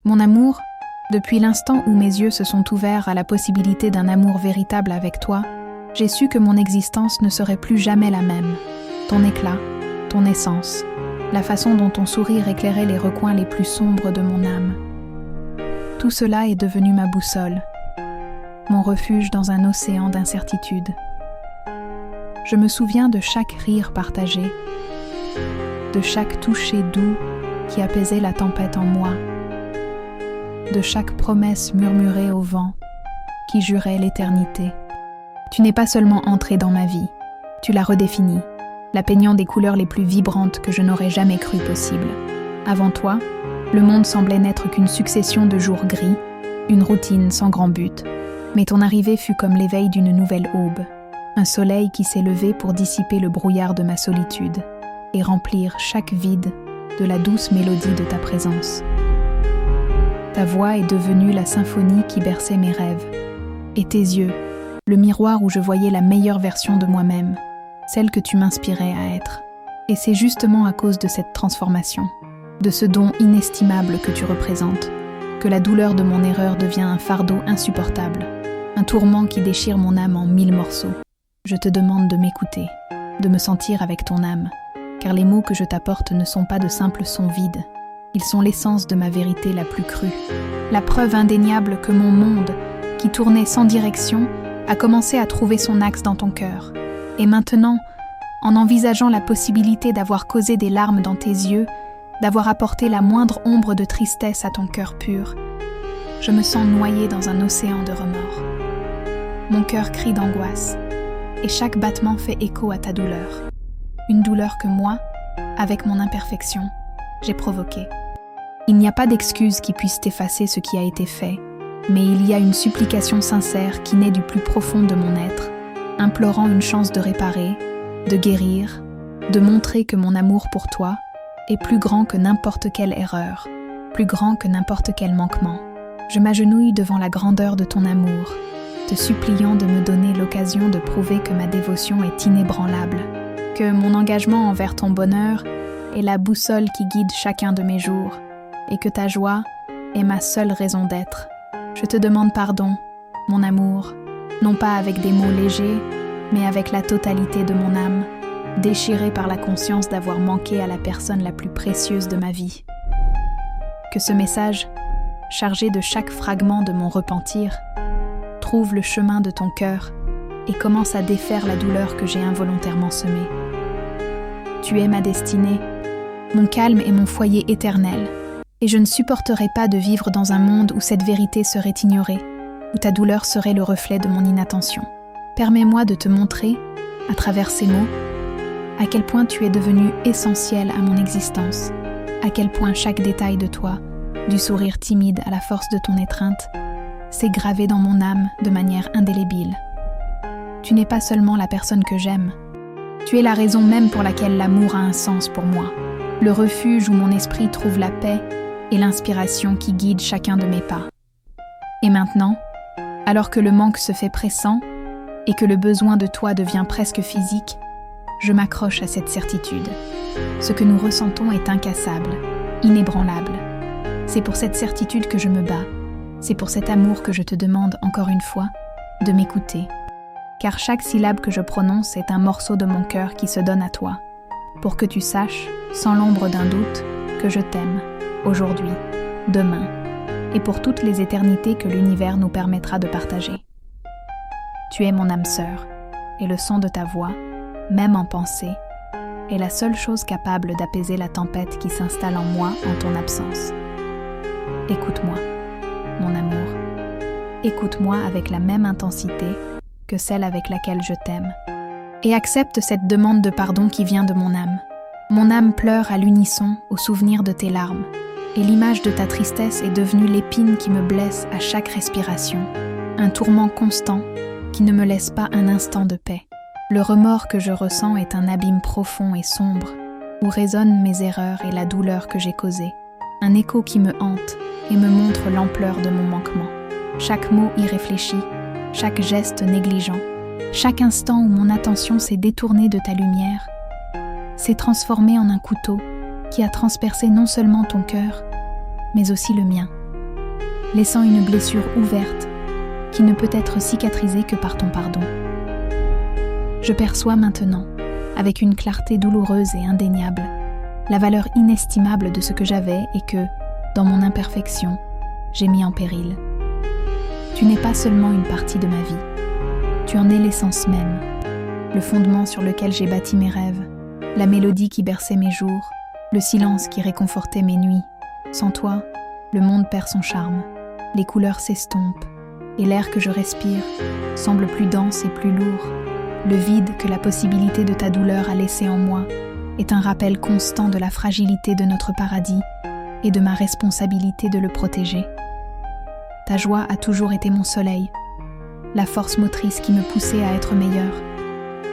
Mon amour, depuis l'instant où mes yeux se sont ouverts à la possibilité d'un amour véritable avec toi, j'ai su que mon existence ne serait plus jamais la même. Ton éclat, ton essence, la façon dont ton sourire éclairait les recoins les plus sombres de mon âme. Tout cela est devenu ma boussole, mon refuge dans un océan d'incertitude. Je me souviens de chaque rire partagé, de chaque toucher doux qui apaisait la tempête en moi, de chaque promesse murmurée au vent qui jurait l'éternité. Tu n'es pas seulement entré dans ma vie, tu l'as redéfinie, la peignant des couleurs les plus vibrantes que je n'aurais jamais cru possible. Avant toi, le monde semblait n'être qu'une succession de jours gris, une routine sans grand but, mais ton arrivée fut comme l'éveil d'une nouvelle aube, un soleil qui s'est levé pour dissiper le brouillard de ma solitude et remplir chaque vide de la douce mélodie de ta présence. Ta voix est devenue la symphonie qui berçait mes rêves, et tes yeux, le miroir où je voyais la meilleure version de moi-même, celle que tu m'inspirais à être. Et c'est justement à cause de cette transformation, de ce don inestimable que tu représentes, que la douleur de mon erreur devient un fardeau insupportable, un tourment qui déchire mon âme en 1000 morceaux. Je te demande de m'écouter, de me sentir avec ton âme, car les mots que je t'apporte ne sont pas de simples sons vides. Ils sont l'essence de ma vérité la plus crue, la preuve indéniable que mon monde, qui tournait sans direction, a commencé à trouver son axe dans ton cœur. Et maintenant, en envisageant la possibilité d'avoir causé des larmes dans tes yeux, d'avoir apporté la moindre ombre de tristesse à ton cœur pur, je me sens noyée dans un océan de remords. Mon cœur crie d'angoisse, et chaque battement fait écho à ta douleur. Une douleur que moi, avec mon imperfection, j'ai provoquée. Il n'y a pas d'excuse qui puisse effacer ce qui a été fait, mais il y a une supplication sincère qui naît du plus profond de mon être, implorant une chance de réparer, de guérir, de montrer que mon amour pour toi est plus grand que n'importe quelle erreur, plus grand que n'importe quel manquement. Je m'agenouille devant la grandeur de ton amour, te suppliant de me donner l'occasion de prouver que ma dévotion est inébranlable, que mon engagement envers ton bonheur est la boussole qui guide chacun de mes jours, et que ta joie est ma seule raison d'être. Je te demande pardon, mon amour, non pas avec des mots légers, mais avec la totalité de mon âme, déchirée par la conscience d'avoir manqué à la personne la plus précieuse de ma vie. Que ce message, chargé de chaque fragment de mon repentir, trouve le chemin de ton cœur et commence à défaire la douleur que j'ai involontairement semée. Tu es ma destinée, mon calme et mon foyer éternel, et je ne supporterai pas de vivre dans un monde où cette vérité serait ignorée, où ta douleur serait le reflet de mon inattention. Permets-moi de te montrer, à travers ces mots, à quel point tu es devenu essentiel à mon existence, à quel point chaque détail de toi, du sourire timide à la force de ton étreinte, s'est gravé dans mon âme de manière indélébile. Tu n'es pas seulement la personne que j'aime, tu es la raison même pour laquelle l'amour a un sens pour moi, le refuge où mon esprit trouve la paix et l'inspiration qui guide chacun de mes pas. Et maintenant, alors que le manque se fait pressant et que le besoin de toi devient presque physique, je m'accroche à cette certitude. Ce que nous ressentons est incassable, inébranlable. C'est pour cette certitude que je me bats. C'est pour cet amour que je te demande, encore une fois, de m'écouter. Car chaque syllabe que je prononce est un morceau de mon cœur qui se donne à toi, pour que tu saches, sans l'ombre d'un doute, que je t'aime, aujourd'hui, demain, et pour toutes les éternités que l'univers nous permettra de partager. Tu es mon âme sœur, et le son de ta voix, même en pensée, est la seule chose capable d'apaiser la tempête qui s'installe en moi en ton absence. Écoute-moi, mon amour. Écoute-moi avec la même intensité que celle avec laquelle je t'aime. Et accepte cette demande de pardon qui vient de mon âme. Mon âme pleure à l'unisson au souvenir de tes larmes, et l'image de ta tristesse est devenue l'épine qui me blesse à chaque respiration, un tourment constant qui ne me laisse pas un instant de paix. Le remords que je ressens est un abîme profond et sombre, où résonnent mes erreurs et la douleur que j'ai causée, un écho qui me hante et me montre l'ampleur de mon manquement. Chaque mot irréfléchi, chaque geste négligent, chaque instant où mon attention s'est détournée de ta lumière, s'est transformé en un couteau qui a transpercé non seulement ton cœur, mais aussi le mien. laissant une blessure ouverte qui ne peut être cicatrisée que par ton pardon. Je perçois maintenant, avec une clarté douloureuse et indéniable, la valeur inestimable de ce que j'avais et que, dans mon imperfection, j'ai mis en péril. Tu n'es pas seulement une partie de ma vie, tu en es l'essence même, le fondement sur lequel j'ai bâti mes rêves, la mélodie qui berçait mes jours, le silence qui réconfortait mes nuits. Sans toi, le monde perd son charme, les couleurs s'estompent, et l'air que je respire semble plus dense et plus lourd. Le vide que la possibilité de ta douleur a laissé en moi est un rappel constant de la fragilité de notre paradis et de ma responsabilité de le protéger. Ta joie a toujours été mon soleil, la force motrice qui me poussait à être meilleure,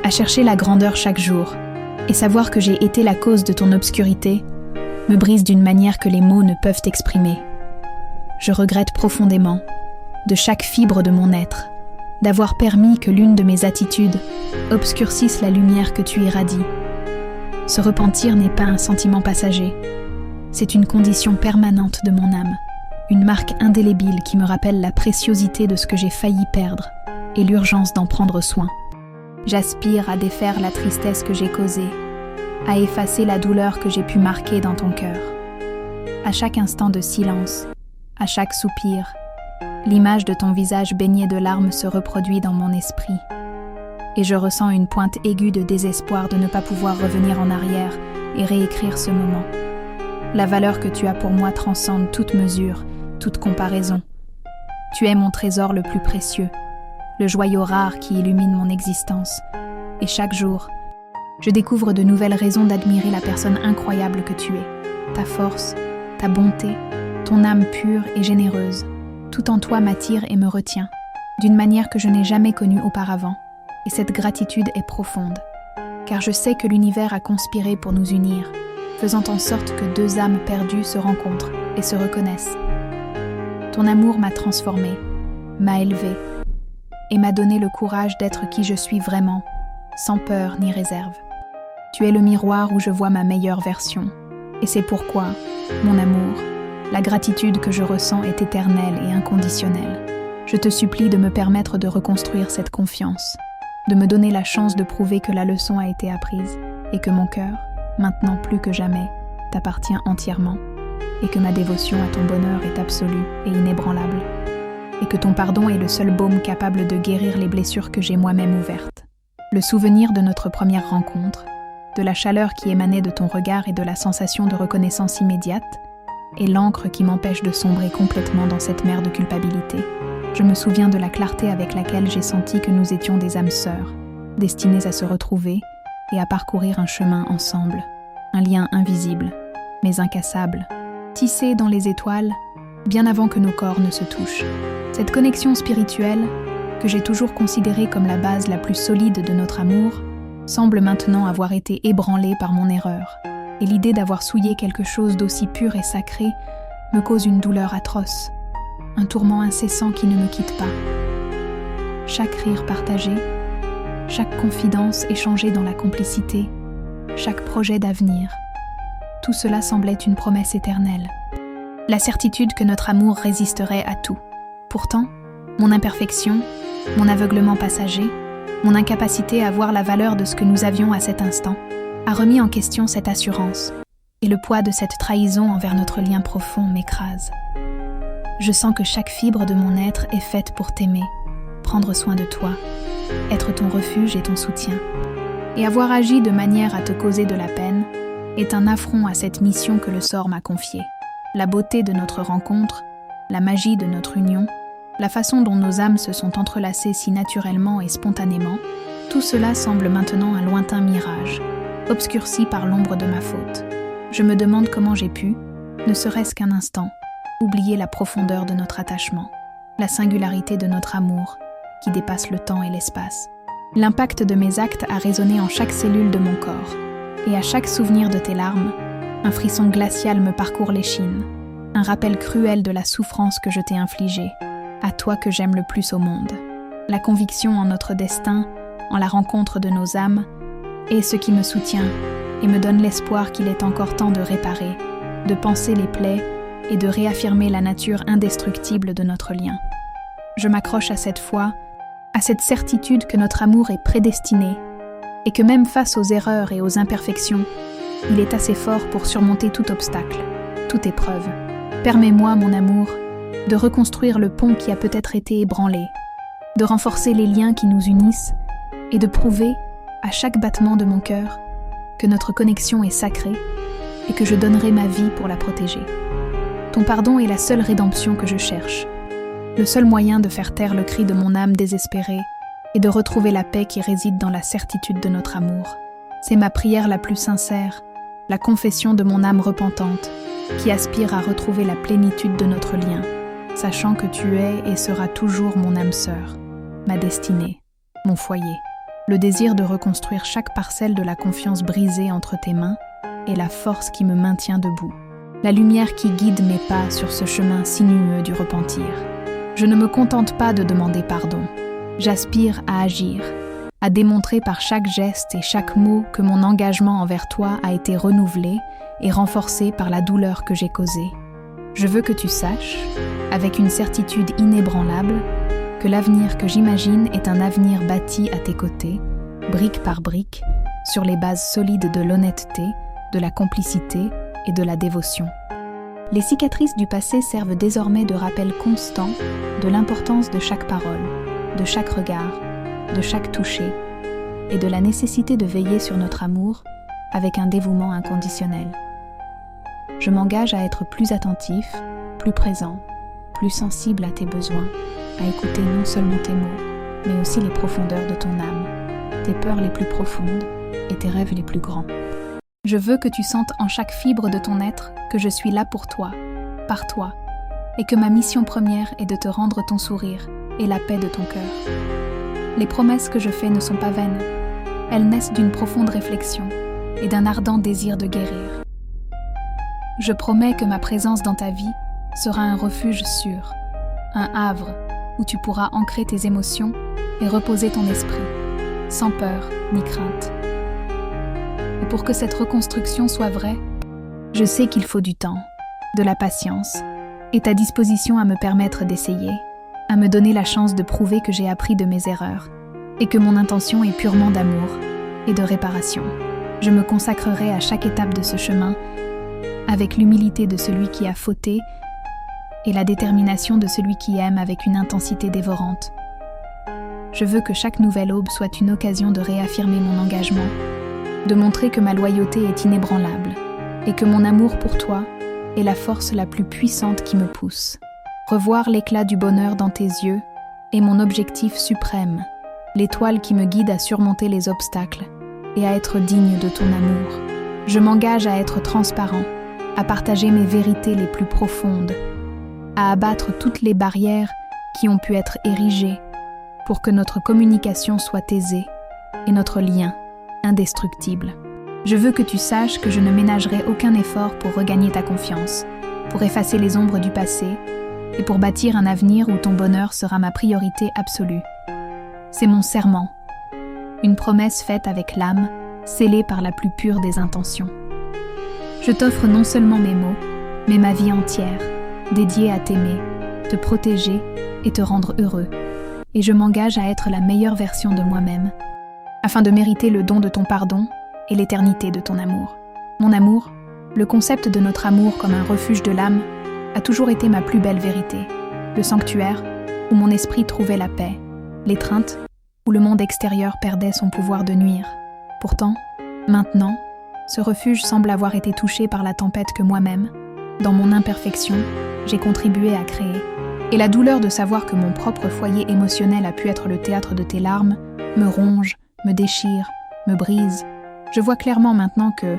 à chercher la grandeur chaque jour, et savoir que j'ai été la cause de ton obscurité me brise d'une manière que les mots ne peuvent exprimer. Je regrette profondément, de chaque fibre de mon être, d'avoir permis que l'une de mes attitudes obscurcisse la lumière que tu irradies. Ce repentir n'est pas un sentiment passager, c'est une condition permanente de mon âme, une marque indélébile qui me rappelle la préciosité de ce que j'ai failli perdre et l'urgence d'en prendre soin. J'aspire à défaire la tristesse que j'ai causée, à effacer la douleur que j'ai pu marquer dans ton cœur. À chaque instant de silence, à chaque soupir, l'image de ton visage baigné de larmes se reproduit dans mon esprit. Et je ressens une pointe aiguë de désespoir de ne pas pouvoir revenir en arrière et réécrire ce moment. La valeur que tu as pour moi transcende toute mesure, toute comparaison. Tu es mon trésor le plus précieux, le joyau rare qui illumine mon existence. Et chaque jour, je découvre de nouvelles raisons d'admirer la personne incroyable que tu es. Ta force, ta bonté, ton âme pure et généreuse. Tout en toi m'attire et me retient, d'une manière que je n'ai jamais connue auparavant. Et cette gratitude est profonde, car je sais que l'univers a conspiré pour nous unir, faisant en sorte que deux âmes perdues se rencontrent et se reconnaissent. Ton amour m'a transformée, m'a élevée, et m'a donné le courage d'être qui je suis vraiment, sans peur ni réserve. Tu es le miroir où je vois ma meilleure version, et c'est pourquoi, mon amour, la gratitude que je ressens est éternelle et inconditionnelle. Je te supplie de me permettre de reconstruire cette confiance, de me donner la chance de prouver que la leçon a été apprise et que mon cœur, maintenant plus que jamais, t'appartient entièrement et que ma dévotion à ton bonheur est absolue et inébranlable et que ton pardon est le seul baume capable de guérir les blessures que j'ai moi-même ouvertes. Le souvenir de notre première rencontre, de la chaleur qui émanait de ton regard et de la sensation de reconnaissance immédiate est l'encre qui m'empêche de sombrer complètement dans cette mer de culpabilité. Je me souviens de la clarté avec laquelle j'ai senti que nous étions des âmes sœurs, destinées à se retrouver et à parcourir un chemin ensemble, un lien invisible, mais incassable, tissé dans les étoiles, bien avant que nos corps ne se touchent. Cette connexion spirituelle, que j'ai toujours considérée comme la base la plus solide de notre amour, semble maintenant avoir été ébranlée par mon erreur, et l'idée d'avoir souillé quelque chose d'aussi pur et sacré me cause une douleur atroce. Un tourment incessant qui ne me quitte pas. Chaque rire partagé, chaque confidence échangée dans la complicité, chaque projet d'avenir, tout cela semblait une promesse éternelle. La certitude que notre amour résisterait à tout. Pourtant, mon imperfection, mon aveuglement passager, mon incapacité à voir la valeur de ce que nous avions à cet instant, a remis en question cette assurance, et le poids de cette trahison envers notre lien profond m'écrase. Je sens que chaque fibre de mon être est faite pour t'aimer, prendre soin de toi, être ton refuge et ton soutien. Et avoir agi de manière à te causer de la peine est un affront à cette mission que le sort m'a confiée. La beauté de notre rencontre, la magie de notre union, la façon dont nos âmes se sont entrelacées si naturellement et spontanément, tout cela semble maintenant un lointain mirage, obscurci par l'ombre de ma faute. Je me demande comment j'ai pu, ne serait-ce qu'un instant, oublier la profondeur de notre attachement, la singularité de notre amour, qui dépasse le temps et l'espace. L'impact de mes actes a résonné en chaque cellule de mon corps, et à chaque souvenir de tes larmes, un frisson glacial me parcourt l'échine, un rappel cruel de la souffrance que je t'ai infligée, à toi que j'aime le plus au monde. La conviction en notre destin, en la rencontre de nos âmes, est ce qui me soutient et me donne l'espoir qu'il est encore temps de réparer, de panser les plaies et de réaffirmer la nature indestructible de notre lien. Je m'accroche à cette foi, à cette certitude que notre amour est prédestiné et que même face aux erreurs et aux imperfections, il est assez fort pour surmonter tout obstacle, toute épreuve. Permets-moi, mon amour, de reconstruire le pont qui a peut-être été ébranlé, de renforcer les liens qui nous unissent et de prouver, à chaque battement de mon cœur, que notre connexion est sacrée et que je donnerai ma vie pour la protéger. Ton pardon est la seule rédemption que je cherche, le seul moyen de faire taire le cri de mon âme désespérée et de retrouver la paix qui réside dans la certitude de notre amour. C'est ma prière la plus sincère, la confession de mon âme repentante, qui aspire à retrouver la plénitude de notre lien, sachant que tu es et seras toujours mon âme sœur, ma destinée, mon foyer. Le désir de reconstruire chaque parcelle de la confiance brisée entre tes mains est la force qui me maintient debout, la lumière qui guide mes pas sur ce chemin sinueux du repentir. Je ne me contente pas de demander pardon, j'aspire à agir, à démontrer par chaque geste et chaque mot que mon engagement envers toi a été renouvelé et renforcé par la douleur que j'ai causée. Je veux que tu saches, avec une certitude inébranlable, que l'avenir que j'imagine est un avenir bâti à tes côtés, brique par brique, sur les bases solides de l'honnêteté, de la complicité et de la dévotion. Les cicatrices du passé servent désormais de rappel constant de l'importance de chaque parole, de chaque regard, de chaque toucher, et de la nécessité de veiller sur notre amour avec un dévouement inconditionnel. Je m'engage à être plus attentif, plus présent, plus sensible à tes besoins, à écouter non seulement tes mots, mais aussi les profondeurs de ton âme, tes peurs les plus profondes et tes rêves les plus grands. Je veux que tu sentes en chaque fibre de ton être que je suis là pour toi, par toi, et que ma mission première est de te rendre ton sourire et la paix de ton cœur. Les promesses que je fais ne sont pas vaines, elles naissent d'une profonde réflexion et d'un ardent désir de guérir. Je promets que ma présence dans ta vie sera un refuge sûr, un havre où tu pourras ancrer tes émotions et reposer ton esprit, sans peur ni crainte. Et pour que cette reconstruction soit vraie, je sais qu'il faut du temps, de la patience, et ta disposition à me permettre d'essayer, à me donner la chance de prouver que j'ai appris de mes erreurs, et que mon intention est purement d'amour et de réparation. Je me consacrerai à chaque étape de ce chemin avec l'humilité de celui qui a fauté et la détermination de celui qui aime avec une intensité dévorante. Je veux que chaque nouvelle aube soit une occasion de réaffirmer mon engagement, de montrer que ma loyauté est inébranlable et que mon amour pour toi est la force la plus puissante qui me pousse. Revoir l'éclat du bonheur dans tes yeux est mon objectif suprême, l'étoile qui me guide à surmonter les obstacles et à être digne de ton amour. Je m'engage à être transparent, à partager mes vérités les plus profondes, à abattre toutes les barrières qui ont pu être érigées pour que notre communication soit aisée et notre lien indestructible. Je veux que tu saches que je ne ménagerai aucun effort pour regagner ta confiance, pour effacer les ombres du passé et pour bâtir un avenir où ton bonheur sera ma priorité absolue. C'est mon serment, une promesse faite avec l'âme, scellée par la plus pure des intentions. Je t'offre non seulement mes mots, mais ma vie entière, dédiée à t'aimer, te protéger et te rendre heureux. Et je m'engage à être la meilleure version de moi-même, afin de mériter le don de ton pardon et l'éternité de ton amour. Mon amour, le concept de notre amour comme un refuge de l'âme, a toujours été ma plus belle vérité, le sanctuaire où mon esprit trouvait la paix, l'étreinte où le monde extérieur perdait son pouvoir de nuire. Pourtant, maintenant, ce refuge semble avoir été touché par la tempête que moi-même, dans mon imperfection, j'ai contribué à créer. Et la douleur de savoir que mon propre foyer émotionnel a pu être le théâtre de tes larmes me ronge, me déchire, me brise. Je vois clairement maintenant que,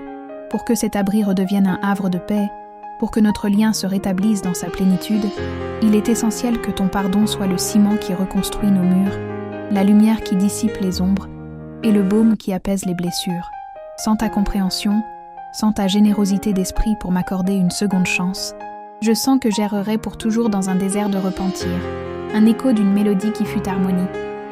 pour que cet abri redevienne un havre de paix, pour que notre lien se rétablisse dans sa plénitude, il est essentiel que ton pardon soit le ciment qui reconstruit nos murs, la lumière qui dissipe les ombres et le baume qui apaise les blessures. Sans ta compréhension, sans ta générosité d'esprit pour m'accorder une seconde chance, je sens que j'errerai pour toujours dans un désert de repentir, un écho d'une mélodie qui fut harmonie.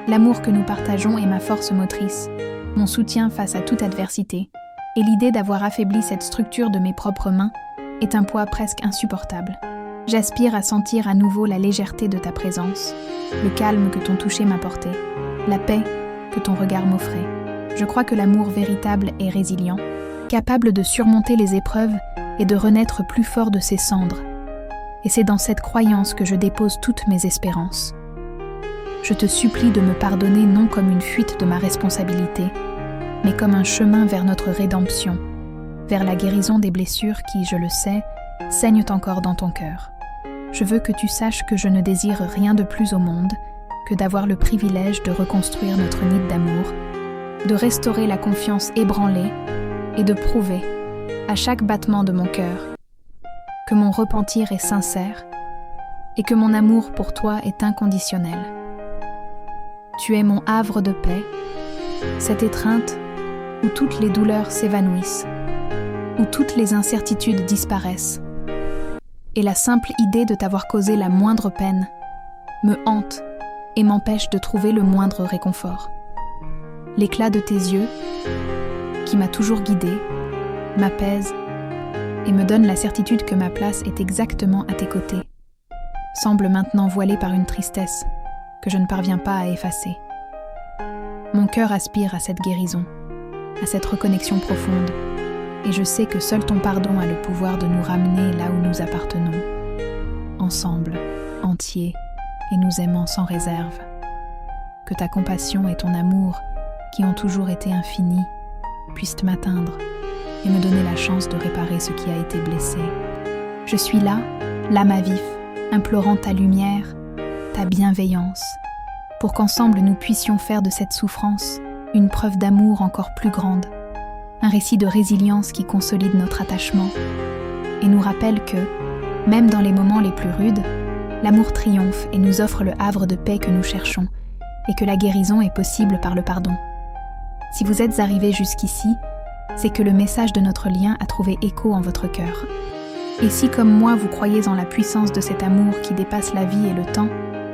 L'amour que nous partageons est ma force motrice, mon soutien face à toute adversité, et l'idée d'avoir affaibli cette structure de mes propres mains est un poids presque insupportable. J'aspire à sentir à nouveau la légèreté de ta présence, le calme que ton toucher m'apportait, la paix que ton regard m'offrait. Je crois que l'amour véritable est résilient, capable de surmonter les épreuves et de renaître plus fort de ses cendres. Et c'est dans cette croyance que je dépose toutes mes espérances. Je te supplie de me pardonner non comme une fuite de ma responsabilité, mais comme un chemin vers notre rédemption, vers la guérison des blessures qui, je le sais, saignent encore dans ton cœur. Je veux que tu saches que je ne désire rien de plus au monde que d'avoir le privilège de reconstruire notre nid d'amour, de restaurer la confiance ébranlée et de prouver, à chaque battement de mon cœur, que mon repentir est sincère et que mon amour pour toi est inconditionnel. Tu es mon havre de paix, cette étreinte où toutes les douleurs s'évanouissent, où toutes les incertitudes disparaissent. Et la simple idée de t'avoir causé la moindre peine me hante et m'empêche de trouver le moindre réconfort. L'éclat de tes yeux, qui m'a toujours guidée, m'apaise et me donne la certitude que ma place est exactement à tes côtés, semble maintenant voilée par une tristesse que je ne parviens pas à effacer. Mon cœur aspire à cette guérison, à cette reconnexion profonde, et je sais que seul ton pardon a le pouvoir de nous ramener là où nous appartenons, ensemble, entiers, et nous aimant sans réserve. Que ta compassion et ton amour, qui ont toujours été infinis, puissent m'atteindre et me donner la chance de réparer ce qui a été blessé. Je suis là, l'âme à vif, implorant ta lumière, ta bienveillance, pour qu'ensemble nous puissions faire de cette souffrance une preuve d'amour encore plus grande, un récit de résilience qui consolide notre attachement et nous rappelle que, même dans les moments les plus rudes, l'amour triomphe et nous offre le havre de paix que nous cherchons et que la guérison est possible par le pardon. Si vous êtes arrivés jusqu'ici, c'est que le message de notre lien a trouvé écho en votre cœur. Et si, comme moi, vous croyez en la puissance de cet amour qui dépasse la vie et le temps,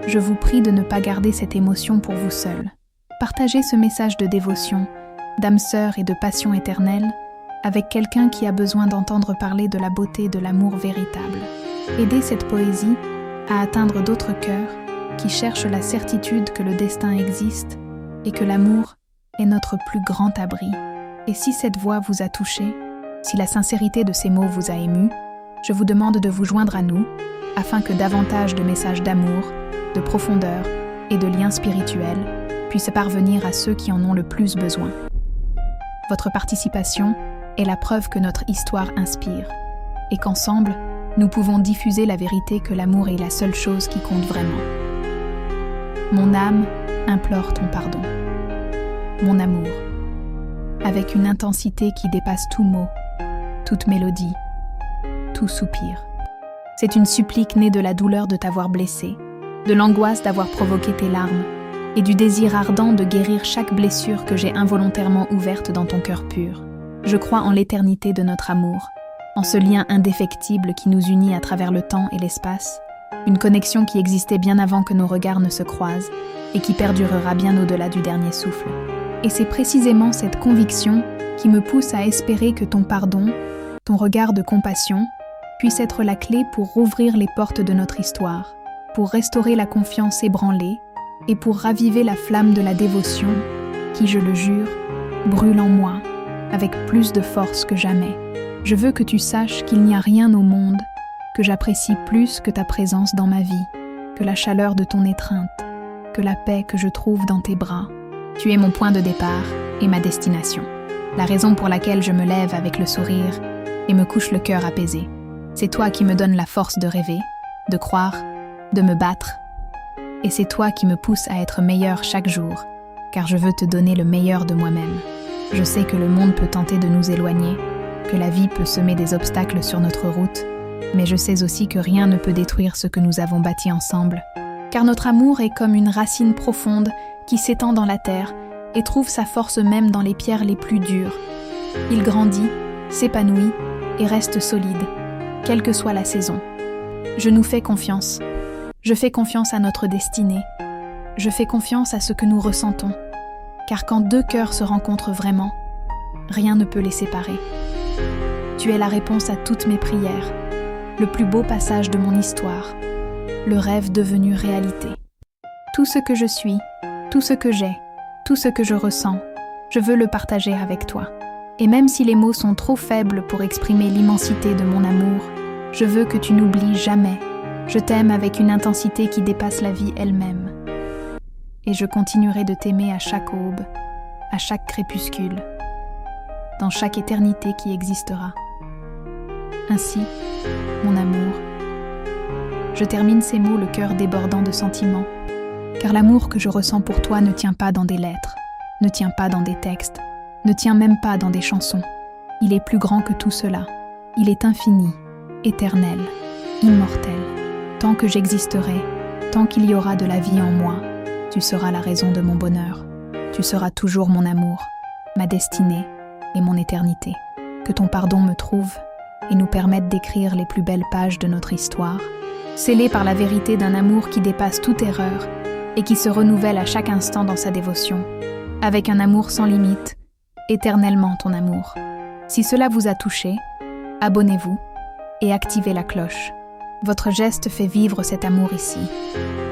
je vous prie de ne pas garder cette émotion pour vous seul. Partagez ce message de dévotion, d'âme sœur et de passion éternelle avec quelqu'un qui a besoin d'entendre parler de la beauté de l'amour véritable. Aidez cette poésie à atteindre d'autres cœurs qui cherchent la certitude que le destin existe et que l'amour est notre plus grand abri. Et si cette voix vous a touché, si la sincérité de ces mots vous a ému, je vous demande de vous joindre à nous afin que davantage de messages d'amour, de profondeur et de liens spirituels puissent parvenir à ceux qui en ont le plus besoin. Votre participation est la preuve que notre histoire inspire et qu'ensemble, nous pouvons diffuser la vérité que l'amour est la seule chose qui compte vraiment. Mon âme implore ton pardon. Mon amour, avec une intensité qui dépasse tout mot, toute mélodie, tout soupir. C'est une supplique née de la douleur de t'avoir blessé, de l'angoisse d'avoir provoqué tes larmes, et du désir ardent de guérir chaque blessure que j'ai involontairement ouverte dans ton cœur pur. Je crois en l'éternité de notre amour, en ce lien indéfectible qui nous unit à travers le temps et l'espace, une connexion qui existait bien avant que nos regards ne se croisent et qui perdurera bien au-delà du dernier souffle. Et c'est précisément cette conviction qui me pousse à espérer que ton pardon, ton regard de compassion, puisse être la clé pour rouvrir les portes de notre histoire, pour restaurer la confiance ébranlée et pour raviver la flamme de la dévotion qui, je le jure, brûle en moi avec plus de force que jamais. Je veux que tu saches qu'il n'y a rien au monde que j'apprécie plus que ta présence dans ma vie, que la chaleur de ton étreinte, que la paix que je trouve dans tes bras. Tu es mon point de départ et ma destination, la raison pour laquelle je me lève avec le sourire et me couche le cœur apaisé. C'est toi qui me donnes la force de rêver, de croire, de me battre. Et c'est toi qui me pousse à être meilleur chaque jour, car je veux te donner le meilleur de moi-même. Je sais que le monde peut tenter de nous éloigner, que la vie peut semer des obstacles sur notre route, mais je sais aussi que rien ne peut détruire ce que nous avons bâti ensemble, car notre amour est comme une racine profonde qui s'étend dans la terre et trouve sa force même dans les pierres les plus dures. Il grandit, s'épanouit et reste solide, quelle que soit la saison. Je nous fais confiance. Je fais confiance à notre destinée. Je fais confiance à ce que nous ressentons. Car quand deux cœurs se rencontrent vraiment, rien ne peut les séparer. Tu es la réponse à toutes mes prières, le plus beau passage de mon histoire, le rêve devenu réalité. Tout ce que je suis, tout ce que j'ai, tout ce que je ressens, je veux le partager avec toi. Et même si les mots sont trop faibles pour exprimer l'immensité de mon amour, je veux que tu n'oublies jamais. Je t'aime avec une intensité qui dépasse la vie elle-même. Et je continuerai de t'aimer à chaque aube, à chaque crépuscule, dans chaque éternité qui existera. Ainsi, mon amour, je termine ces mots le cœur débordant de sentiments, car l'amour que je ressens pour toi ne tient pas dans des lettres, ne tient pas dans des textes, ne tient même pas dans des chansons. Il est plus grand que tout cela. Il est infini, éternel, immortel. Tant que j'existerai, tant qu'il y aura de la vie en moi, tu seras la raison de mon bonheur. Tu seras toujours mon amour, ma destinée et mon éternité. Que ton pardon me trouve et nous permette d'écrire les plus belles pages de notre histoire, scellées par la vérité d'un amour qui dépasse toute erreur et qui se renouvelle à chaque instant dans sa dévotion, avec un amour sans limite, éternellement ton amour. Si cela vous a touché, abonnez-vous et activez la cloche. Votre geste fait vivre cet amour ici.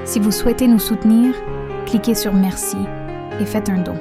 Si vous souhaitez nous soutenir, cliquez sur Merci et faites un don.